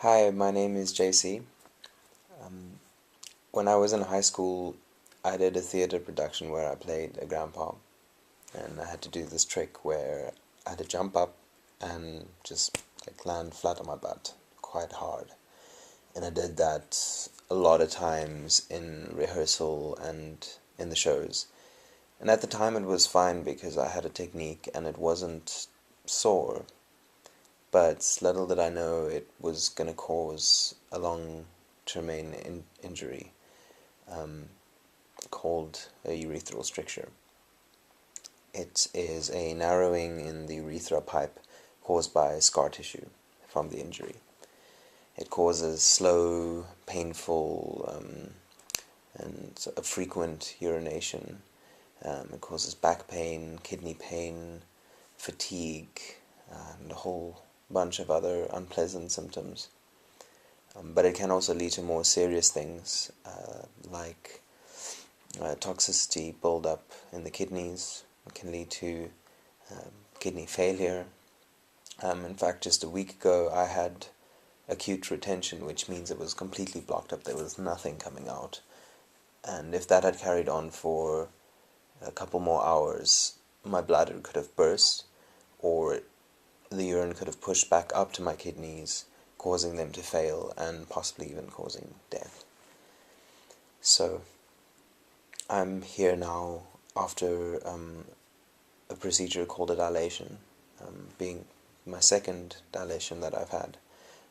Hi, my name is JC. Um, when I was in high school, I did a theatre production where I played a grandpa, and I had to do this trick where I had to jump up and just land flat on my butt quite hard. And I did that a lot of times in rehearsal and in the shows. And at the time it was fine because I had a technique and it wasn't sore, but little did I know it was going to cause a long-term injury called a urethral stricture. It is a narrowing in the urethra pipe caused by scar tissue from the injury. It causes slow, painful, and a frequent urination. It causes back pain, kidney pain, fatigue, and a whole bunch of other unpleasant symptoms. But it can also lead to more serious things like toxicity build-up in the kidneys. It can lead to kidney failure. In fact, just a week ago I had acute retention, which means it was completely blocked up. There was nothing coming out. And if that had carried on for a couple more hours, my bladder could have burst, or the urine could have pushed back up to my kidneys, causing them to fail and possibly even causing death. So I'm here now after a procedure called a dilation, being my second dilation that I've had,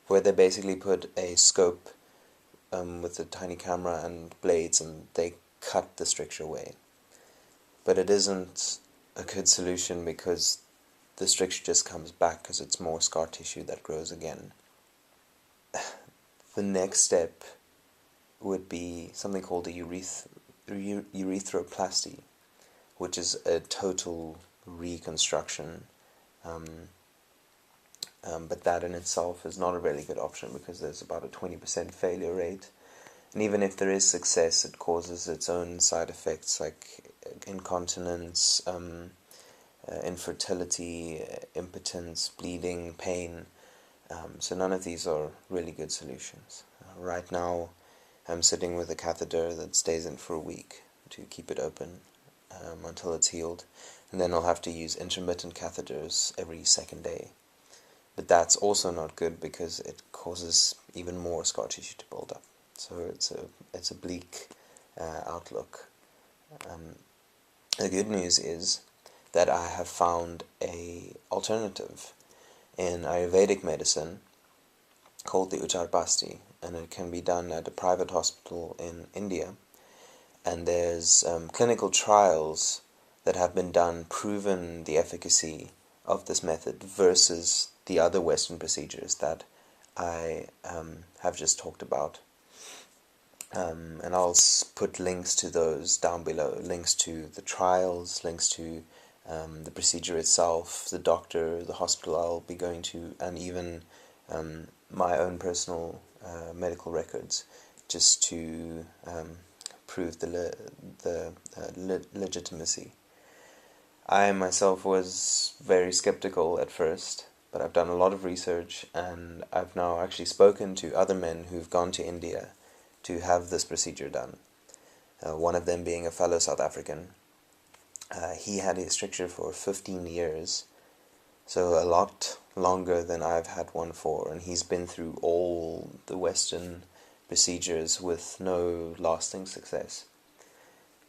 where they basically put a scope with a tiny camera and blades and they cut the stricture away. But it isn't a good solution because the stricture just comes back because it's more scar tissue that grows again. The next step would be something called a urethroplasty, which is a total reconstruction. But that in itself is not a really good option because there's about a 20% failure rate. And even if there is success, it causes its own side effects like incontinence, infertility, impotence, bleeding, pain. So none of these are really good solutions. Right now I'm sitting with a catheter that stays in for a week to keep it open until it's healed, and then I'll have to use intermittent catheters every second day. But that's also not good because it causes even more scar tissue to build up. So it's a bleak outlook. The good news is that I have found a alternative in Ayurvedic medicine called the Uttar Basti, and it can be done at a private hospital in India. And there's clinical trials that have been done proven the efficacy of this method versus the other Western procedures that I have just talked about. And I'll put links to those down below, links to the trials, links to the procedure itself, the doctor, the hospital I'll be going to, and even my own personal medical records, just to prove the legitimacy. I myself was very skeptical at first, but I've done a lot of research, and I've now actually spoken to other men who've gone to India to have this procedure done. One of them being a fellow South African. He had his stricture for 15 years, so a lot longer than I've had one for, and he's been through all the Western procedures with no lasting success.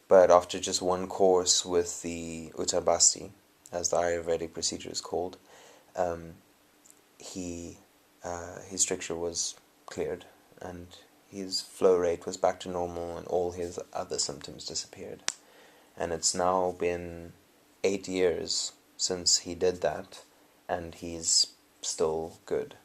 But after just one course with the Uttar Basti, as the Ayurvedic procedure is called, his stricture was cleared, and his flow rate was back to normal, and all his other symptoms disappeared. And it's now been 8 years since he did that, and he's still good.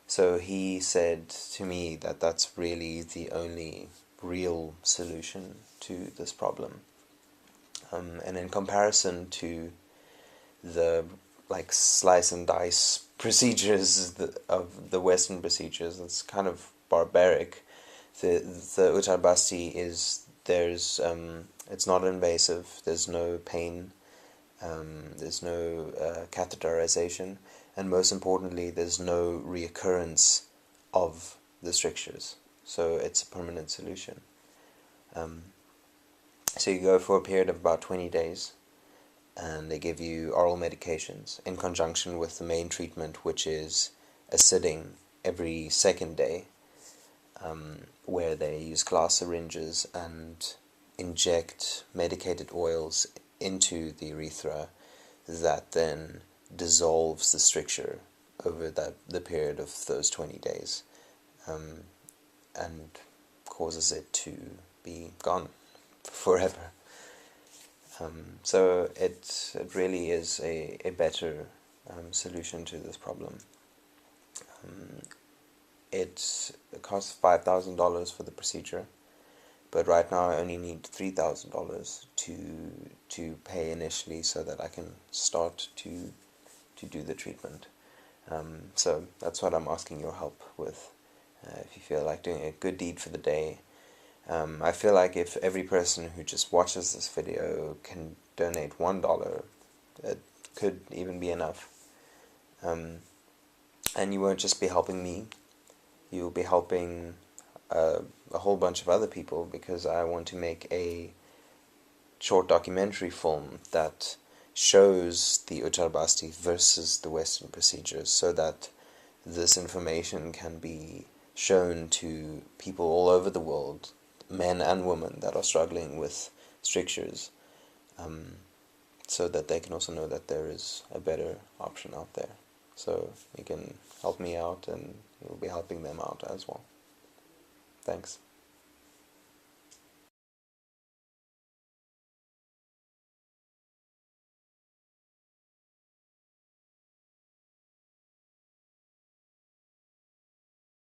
So he said to me that that's really the only real solution to this problem. And in comparison to the slice and dice procedures of the Western procedures, it's kind of barbaric. The Uttar Basti is it's not invasive. There's no pain. There's no catheterization, and most importantly, there's no reoccurrence of the strictures, so it's a permanent solution. So you go for a period of about 20 days, and they give you oral medications in conjunction with the main treatment, which is a sitting every second day, where they use glass syringes and inject medicated oils into the urethra that then dissolves the stricture over the period of those 20 days, and causes it to be gone forever. So it really is a better solution to this problem. It costs $5,000 for the procedure, but right now I only need $3,000 to pay initially, so that I can start to do the treatment. So that's what I'm asking your help with. If you feel like doing a good deed for the day, I feel like if every person who just watches this video can donate $1, it could even be enough. And you won't just be helping me, you'll be helping a whole bunch of other people, because I want to make a short documentary film that shows the Uttar Basti versus the Western procedures, so that this information can be shown to people all over the world, men and women that are struggling with strictures, so that they can also know that there is a better option out there. So you can help me out, and you'll be helping them out as well. Thanks.